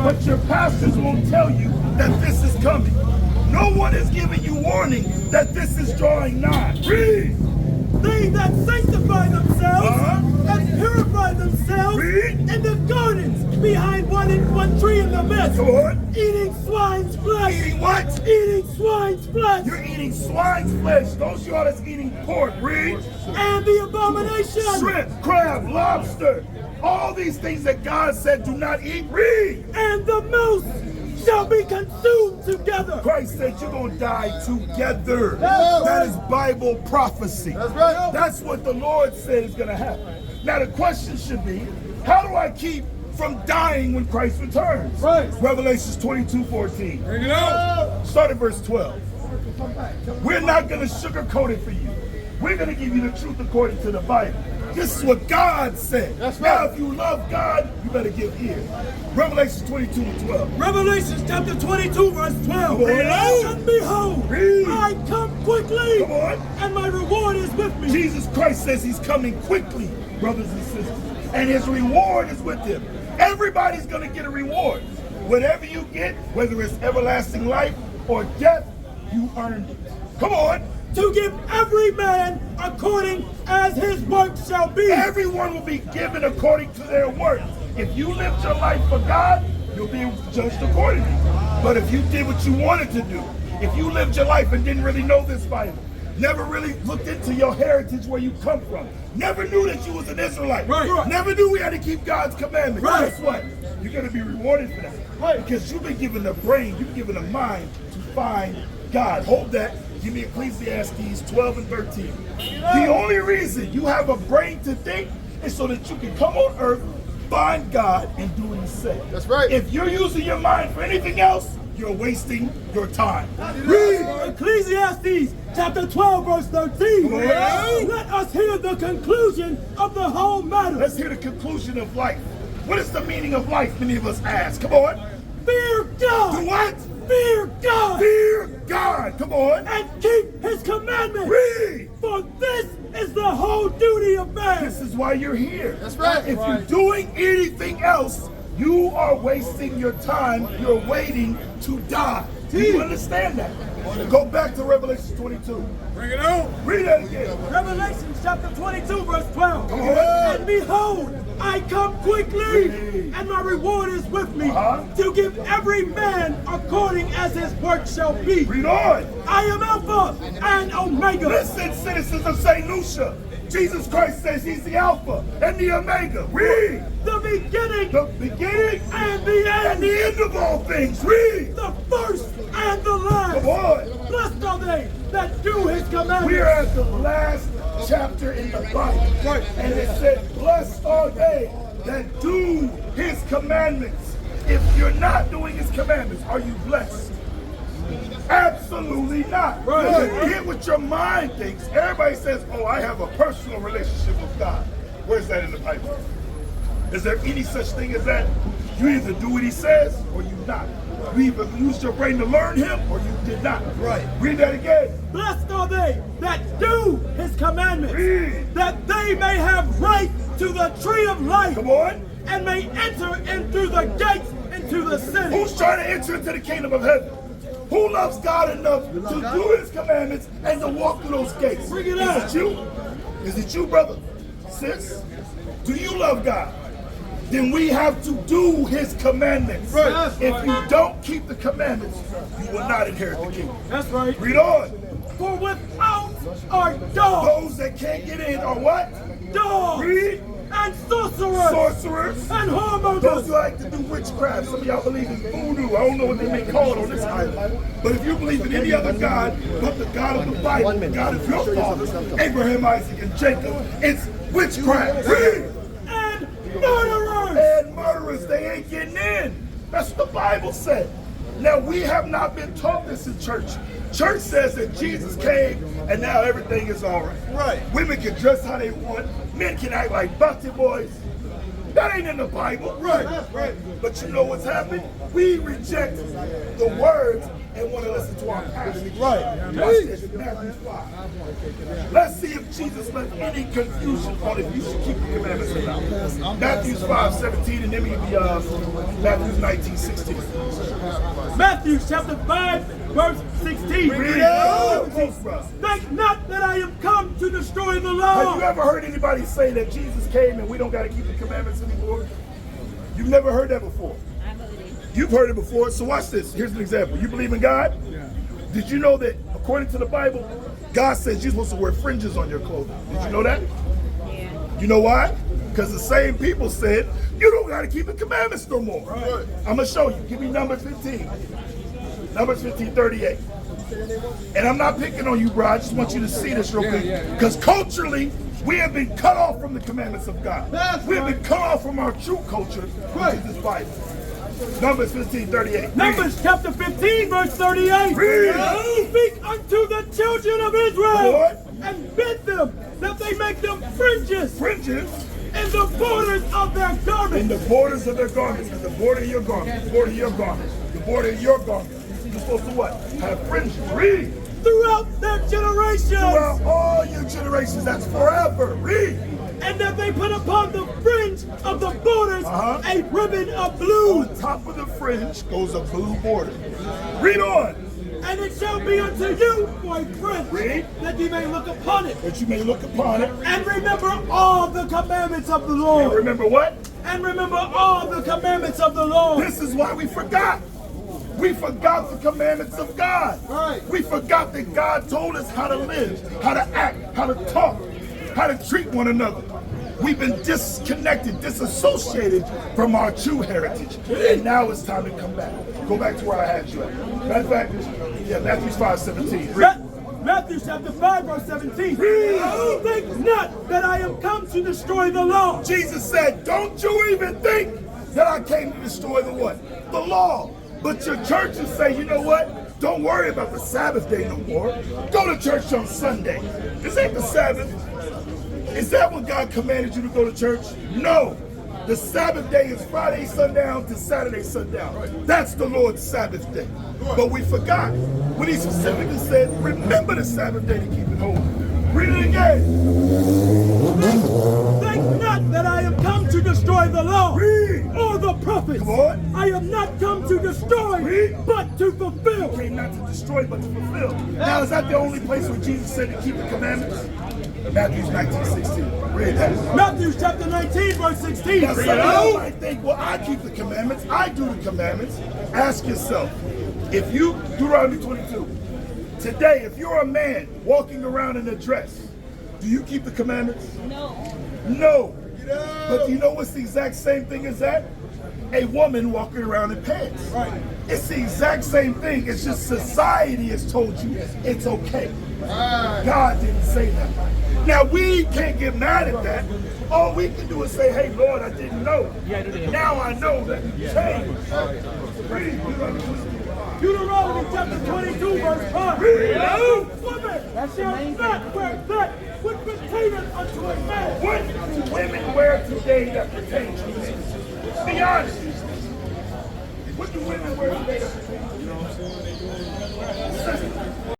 but your pastors won't tell you that this is coming. No one is giving you warning that this is drawing nigh. Read. They that sanctify themselves and purify themselves Read. in the gardens behind one tree in the midst, Go on. eating swine's flesh. Eating what? Eating swine's flesh. You're eating swine's flesh. Those y'all that's eating pork. Read. And the abomination. Shrimp, crab, lobster. All these things that God said do not eat. Read. And the moose shall be consumed together. Christ said you're going to die together. That is Bible prophecy. That's right. That's what the Lord said is going to happen. Now the question should be, how do I keep from dying when Christ returns? Right. Revelations 22:14. Bring it out. Start at verse 12. We're not going to sugarcoat it for you. We're going to give you the truth according to the Bible. This is what God said. That's Now, right. if you love God, you better give ear. Revelation 22:12. Revelation chapter 22 verse 12. Come on. And behold, Read. I come quickly, Come on. and my reward is with me. Jesus Christ says he's coming quickly, brothers and sisters. And his reward is with him. Everybody's going to get a reward. Whatever you get, whether it's everlasting life or death, you earned it. Come on. To give every man according as his work shall be. Everyone will be given according to their work. If you lived your life for God, you'll be judged accordingly. But if you did what you wanted to do, if you lived your life and didn't really know this Bible, never really looked into your heritage, where you come from, never knew that you was an Israelite, Right. never knew we had to keep God's commandments, Right. guess what? You're going to be rewarded for that. Right. Because you've been given the brain, you've been given a mind to find God. Hold that. Give me Ecclesiastes 12 and 13. The only reason you have a brain to think is so that you can come on earth, find God, and do what he said. That's right. If you're using your mind for anything else, you're wasting your time. Read Ecclesiastes chapter 12 verse 13. Come on. Let us hear the conclusion of the whole matter. Let's hear the conclusion of life. What is the meaning of life? Many of us ask. Come on. Fear God. Do what? Fear God. Fear God. Come on. And keep his commandments. Read. For this is the whole duty of man. This is why you're here. That's right. If you're doing anything else, you are wasting your time. You're waiting to die. Do you understand that? Go back to Revelation 22. Bring it out. Read that again. Revelation chapter 22 verse 12. Come on. And behold, I come quickly, and my reward is with me, to give every man according as his work shall be. Read on. I am Alpha and Omega. Listen, citizens of St. Lucia. Jesus Christ says he's the Alpha and the Omega. Read. The beginning The beginning and the and end. the end of all things. Read. The first and the last. Come on. Blessed are they that do his commandments. We are at the last chapter in the Bible. Right. And it said, blessed are they that do his commandments. If you're not doing his commandments, are you blessed? Absolutely not. Right. You get what your mind thinks. Everybody says, oh, I have a personal relationship with God. Where's that in the Bible? Is there any such thing as that? You either do what he says or you not. You either used your brain to learn him or you did not. Right. Read that again. Blessed are they that do his commandments, Read. that they may have right to the tree of life, Come on. and may enter in through the gates into the city. Who's trying to enter into the kingdom of heaven? Who loves God enough to do his commandments and to walk through those gates? Bring it Is out. it you? Is it you, brother? Sis? Do you love God? Then we have to do his commandments. Right. If you don't keep the commandments, you will not inherit the kingdom. That's right. Read on. For without are dogs, Those that can't get in are what? dogs, Read. and sorcerers, Sorcerers. and Those whoremongers. who like to do witchcraft. Some of y'all believe in voodoo. I don't know what they may call it on this island. But if you believe in any other God but the God of the Bible, the God of your fathers, Abraham, Isaac, and Jacob, it's witchcraft. Read. And murderers. And murderers, they ain't getting in. That's what the Bible said. Now, we have not been taught this in church. Church says that Jesus came and now everything is all right. Right. Women can dress how they want. Men can act like busty boys. That ain't in the Bible. Right. But you know what's happened? We reject the words and want to listen to our pastor. Right. Watch this, Matthew 5. Let's see if Jesus left any confusion on if you should keep the commandments or not. Matthew 5:17 and then we Matthew 19:16. Matthew chapter 5, verse 16. Read it. Think not that I am come to destroy the Have law. you ever heard anybody say that Jesus came and we don't got to keep the commandments anymore? You've never heard that before. I believe. You've heard it before. So watch this. Here's an example. You believe in God? Did you know that according to the Bible, God says you're supposed to wear fringes on your clothing? Did you know that? Yeah. You know why? Because the same people said, you don't got to keep the commandments no more. I'm going to show you. Give me Numbers 15. Numbers 15:38. And I'm not picking on you, bro. I just want you to see this real quick. Because culturally, we have been cut off from the commandments of God. We have been cut off from our true culture, which is this Bible. Numbers 15:38. Numbers chapter 15, verse 38. Read. Speak unto the children of Israel Lord. and bid them that they make them fringes Fringes in the borders of their in garments. the borders of their garments, in the border of your garments, the border of your garments, the border of your garments. You're supposed to what? Have fringes. Read. Throughout their generations. Throughout all your generations, that's forever. Read. And that they put upon the fringe of the borders a ribbon of blue. On top of the fringe goes a blue border. Read on. And it shall be unto you for a fringe, Read. that ye may look upon it, That you may look upon it. and remember all the commandments of the And Lord. remember what? And remember all the commandments of the Lord. This is why we forgot. We forgot the commandments of God. We forgot that God told us how to live, how to act, how to talk, how to treat one another. We've been disconnected, disassociated from our true heritage. And now it's time to come back. Go back to where I had you at. Matter of fact, yeah, Matthew 5:17. Matthew chapter 5, verse 17. Think not that I am come to destroy the law. Jesus said, don't you even think that I came to destroy the what? The law. But your churches say, you know what? Don't worry about the Sabbath day no more. Go to church on Sunday. This ain't the Sabbath. Is that what God commanded you to go to church? No. The Sabbath day is Friday sundown to Saturday sundown. That's the Lord's Sabbath day. But we forgot when he specifically said, remember the Sabbath day to keep it holy. Read it again. Think not that I am come to destroy the law Read. or the prophets. Come on. I am not come to destroy, Read. but to fulfill. Came not to destroy, but to fulfill. Now, is that the only place where Jesus said to keep the commandments? Matthew 19:16. Read that. Matthew chapter 19, verse 16. Now, some of you might think, well, I keep the commandments. I do the commandments. Ask yourself, if you, Deuteronomy 22, today, if you're a man walking around in a dress, do you keep the commandments? No. No. But do you know what's the exact same thing as that? A woman walking around in pants. Right. It's the exact same thing. It's just society has told you it's okay. God didn't say that. Now we can't get mad at that. All we can do is say, hey Lord, I didn't know. Now I know that you changed. Read Deuteronomy chapter 22, verse 5. Woman shall not wear that which pertaineth unto a man. What do women wear today that pertains to men? Be honest. What do women wear today that pertains to men?